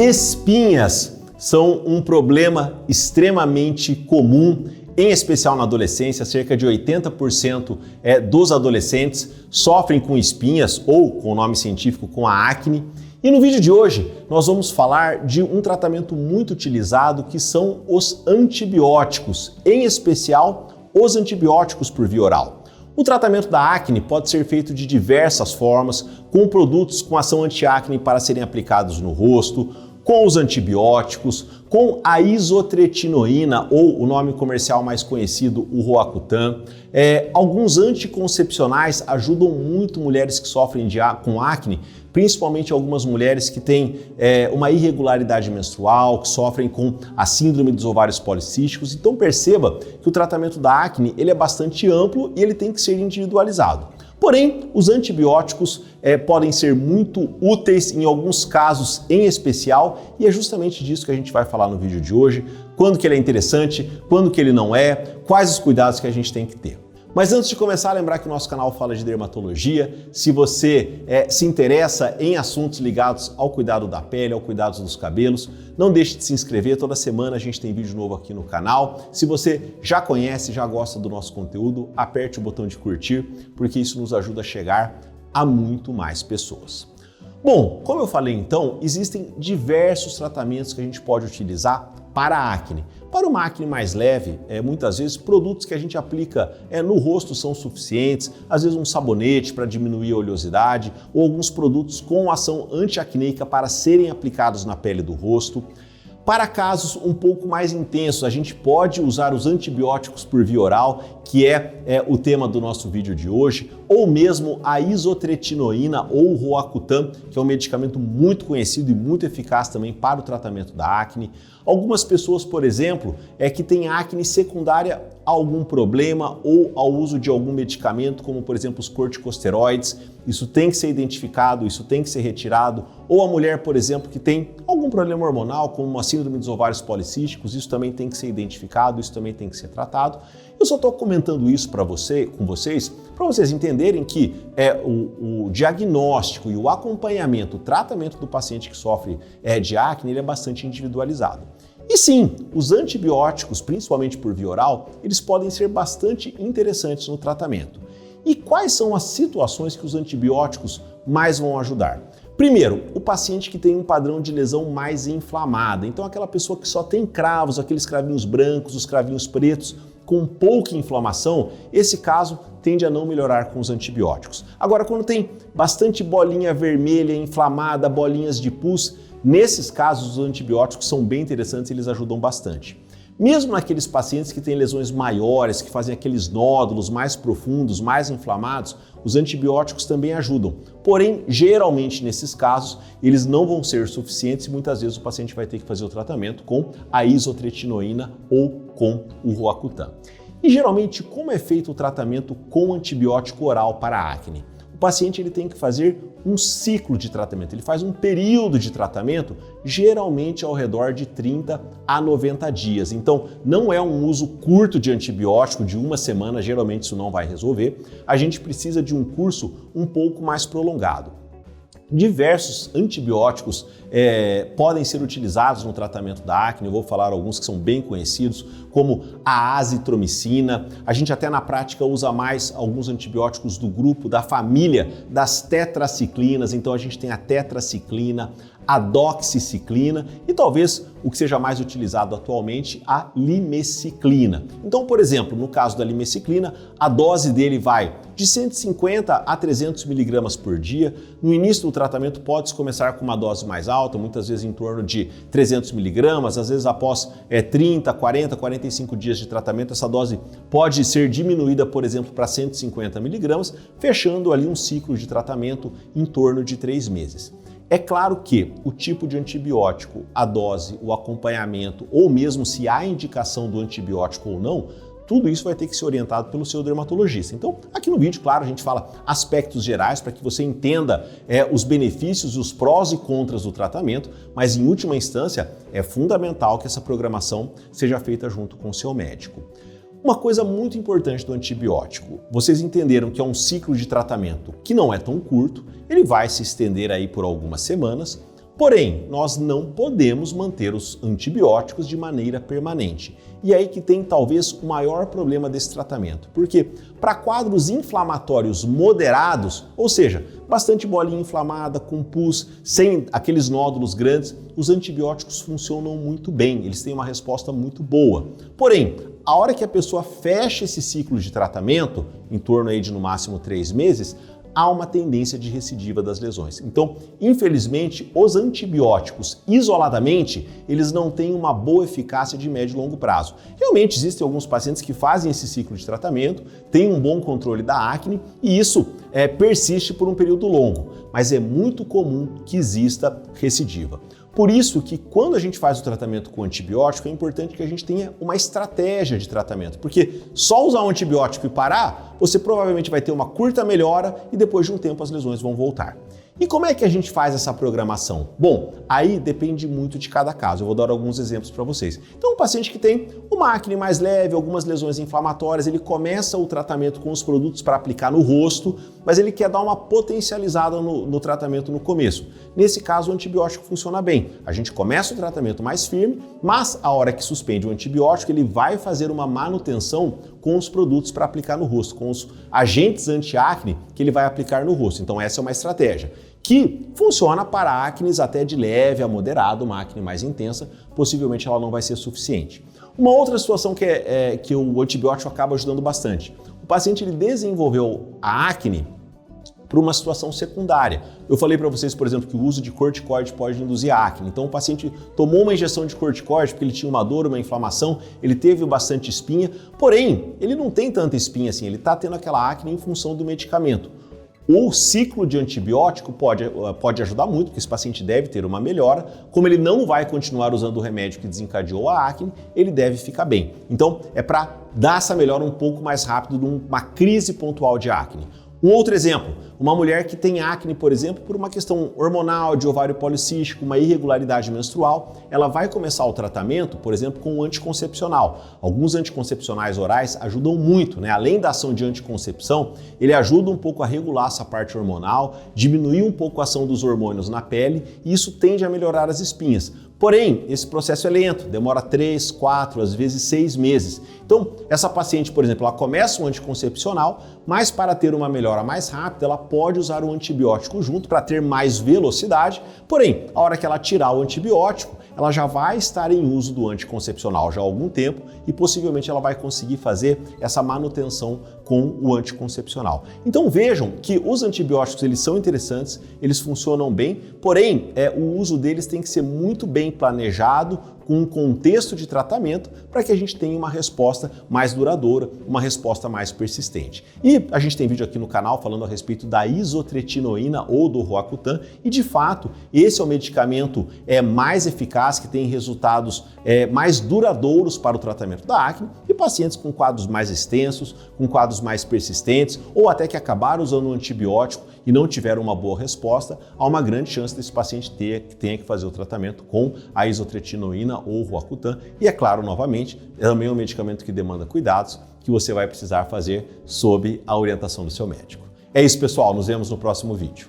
Espinhas são um problema extremamente comum, em especial na adolescência. Cerca de 80% dos adolescentes sofrem com espinhas ou, com o nome científico, com a acne. E no vídeo de hoje nós vamos falar de um tratamento muito utilizado que são os antibióticos, em especial os antibióticos por via oral. O tratamento da acne pode ser feito de diversas formas, com produtos com ação anti-acne para serem aplicados no rosto, com os antibióticos, com a isotretinoína ou o nome comercial mais conhecido, o Roacutan. Alguns anticoncepcionais ajudam muito mulheres que sofrem com acne, principalmente algumas mulheres que têm uma irregularidade menstrual, que sofrem com a síndrome dos ovários policísticos. Então perceba que o tratamento da acne ele é bastante amplo e ele tem que ser individualizado. Porém, os antibióticos podem ser muito úteis em alguns casos em especial e é justamente disso que a gente vai falar no vídeo de hoje, quando que ele é interessante, quando que ele não é, quais os cuidados que a gente tem que ter. Mas antes de começar, lembrar que o nosso canal fala de dermatologia. Se você se interessa em assuntos ligados ao cuidado da pele, ao cuidado dos cabelos, não deixe de se inscrever. Toda semana a gente tem vídeo novo aqui no canal. Se você já conhece, já gosta do nosso conteúdo, aperte o botão de curtir, porque isso nos ajuda a chegar a muito mais pessoas. Bom, como eu falei então, existem diversos tratamentos que a gente pode utilizar para a acne. Para uma acne mais leve, muitas vezes produtos que a gente aplica no rosto são suficientes, às vezes um sabonete para diminuir a oleosidade ou alguns produtos com ação antiacneica para serem aplicados na pele do rosto. Para casos um pouco mais intensos, a gente pode usar os antibióticos por via oral, que é o tema do nosso vídeo de hoje, ou mesmo a isotretinoína ou o Roacutan, que é um medicamento muito conhecido e muito eficaz também para o tratamento da acne. Algumas pessoas, por exemplo, que têm acne secundária a algum problema ou ao uso de algum medicamento, como por exemplo os corticosteroides, isso tem que ser identificado, isso tem que ser retirado. Ou a mulher, por exemplo, que tem algum problema hormonal, como uma síndrome dos ovários policísticos, isso também tem que ser identificado, isso também tem que ser tratado. Eu só estou comentando isso com vocês, para vocês entenderem que o diagnóstico e o acompanhamento, o tratamento do paciente que sofre de acne, ele é bastante individualizado. E sim, os antibióticos, principalmente por via oral, eles podem ser bastante interessantes no tratamento. E quais são as situações que os antibióticos mais vão ajudar? Primeiro, o paciente que tem um padrão de lesão mais inflamada. Então aquela pessoa que só tem cravos, aqueles cravinhos brancos, os cravinhos pretos, com pouca inflamação, esse caso tende a não melhorar com os antibióticos. Agora, quando tem bastante bolinha vermelha inflamada, bolinhas de pus, nesses casos os antibióticos são bem interessantes e eles ajudam bastante. Mesmo naqueles pacientes que têm lesões maiores, que fazem aqueles nódulos mais profundos, mais inflamados, os antibióticos também ajudam. Porém, geralmente nesses casos, eles não vão ser suficientes e muitas vezes o paciente vai ter que fazer o tratamento com a isotretinoína ou com o Roacutan. E geralmente, como é feito o tratamento com antibiótico oral para a acne? O paciente ele tem que fazer um ciclo de tratamento, ele faz um período de tratamento, geralmente ao redor de 30 a 90 dias. Então, não é um uso curto de antibiótico, de uma semana, geralmente isso não vai resolver. A gente precisa de um curso um pouco mais prolongado. Diversos antibióticos podem ser utilizados no tratamento da acne. Eu vou falar alguns que são bem conhecidos, como a azitromicina. A gente até na prática usa mais alguns antibióticos do grupo, da família das tetraciclinas. Então a gente tem a tetraciclina, a doxiciclina e talvez o que seja mais utilizado atualmente, a limeciclina. Então, por exemplo, no caso da limeciclina, a dose dele vai de 150 a 300 miligramas por dia. No início do tratamento pode-se começar com uma dose mais alta, muitas vezes em torno de 300 miligramas, às vezes após 30, 40, 45 dias de tratamento, essa dose pode ser diminuída, por exemplo, para 150 miligramas, fechando ali um ciclo de tratamento em torno de 3 meses. É claro que o tipo de antibiótico, a dose, o acompanhamento ou mesmo se há indicação do antibiótico ou não, tudo isso vai ter que ser orientado pelo seu dermatologista. Então, aqui no vídeo, claro, a gente fala aspectos gerais para que você entenda os benefícios, os prós e contras do tratamento, mas em última instância é fundamental que essa programação seja feita junto com o seu médico. Uma coisa muito importante do antibiótico, vocês entenderam que é um ciclo de tratamento que não é tão curto, ele vai se estender aí por algumas semanas, Porém, nós não podemos manter os antibióticos de maneira permanente. E aí que tem talvez o maior problema desse tratamento. Porque para quadros inflamatórios moderados, ou seja, bastante bolinha inflamada, com pus, sem aqueles nódulos grandes, os antibióticos funcionam muito bem, eles têm uma resposta muito boa. Porém, a hora que a pessoa fecha esse ciclo de tratamento, em torno aí de no máximo 3 meses, há uma tendência de recidiva das lesões. Então, infelizmente, os antibióticos isoladamente, eles não têm uma boa eficácia de médio e longo prazo. Realmente existem alguns pacientes que fazem esse ciclo de tratamento, têm um bom controle da acne e isso persiste por um período longo, mas é muito comum que exista recidiva. Por isso que quando a gente faz o tratamento com antibiótico, é importante que a gente tenha uma estratégia de tratamento, porque só usar um antibiótico e parar, você provavelmente vai ter uma curta melhora e depois de um tempo as lesões vão voltar. E como é que a gente faz essa programação? Bom, aí depende muito de cada caso. Eu vou dar alguns exemplos para vocês. Então, um paciente que tem uma acne mais leve, algumas lesões inflamatórias, ele começa o tratamento com os produtos para aplicar no rosto, mas ele quer dar uma potencializada no tratamento no começo. Nesse caso, o antibiótico funciona bem. A gente começa o tratamento mais firme, mas a hora que suspende o antibiótico, ele vai fazer uma manutenção com os produtos para aplicar no rosto, com os agentes anti-acne que ele vai aplicar no rosto. Então, essa é uma estratégia que funciona para acnes até de leve a moderado, uma acne mais intensa, possivelmente ela não vai ser suficiente. Uma outra situação que o antibiótico acaba ajudando bastante. O paciente ele desenvolveu a acne por uma situação secundária. Eu falei para vocês, por exemplo, que o uso de corticoide pode induzir a acne. Então o paciente tomou uma injeção de corticoide porque ele tinha uma dor, uma inflamação, ele teve bastante espinha, porém, ele não tem tanta espinha assim, ele está tendo aquela acne em função do medicamento. O ciclo de antibiótico pode ajudar muito, porque esse paciente deve ter uma melhora. Como ele não vai continuar usando o remédio que desencadeou a acne, ele deve ficar bem. Então, é para dar essa melhora um pouco mais rápido de uma crise pontual de acne. Um outro exemplo, uma mulher que tem acne, por exemplo, por uma questão hormonal, de ovário policístico, uma irregularidade menstrual, ela vai começar o tratamento, por exemplo, com um anticoncepcional. Alguns anticoncepcionais orais ajudam muito, né? Além da ação de anticoncepção, ele ajuda um pouco a regular essa parte hormonal, diminuir um pouco a ação dos hormônios na pele e isso tende a melhorar as espinhas. Porém, esse processo é lento, demora 3, 4, às vezes 6 meses. Então, essa paciente, por exemplo, ela começa um anticoncepcional, mas para ter uma melhora mais rápida, ela pode usar o antibiótico junto para ter mais velocidade. Porém, a hora que ela tirar o antibiótico, ela já vai estar em uso do anticoncepcional já há algum tempo e possivelmente ela vai conseguir fazer essa manutenção com o anticoncepcional. Então vejam que os antibióticos eles são interessantes, eles funcionam bem, porém o uso deles tem que ser muito bem planejado, com um contexto de tratamento para que a gente tenha uma resposta mais duradoura, uma resposta mais persistente. E a gente tem vídeo aqui no canal falando a respeito da isotretinoína ou do Roacutan e de fato esse é o medicamento mais eficaz, que tem resultados mais duradouros para o tratamento da acne e pacientes com quadros mais extensos, com quadros mais persistentes ou até que acabaram usando um antibiótico e não tiveram uma boa resposta, há uma grande chance desse paciente tenha que fazer o tratamento com a isotretinoína ou Roacutan e é claro, novamente, também é um medicamento que demanda cuidados que você vai precisar fazer sob a orientação do seu médico. É isso, pessoal, nos vemos no próximo vídeo.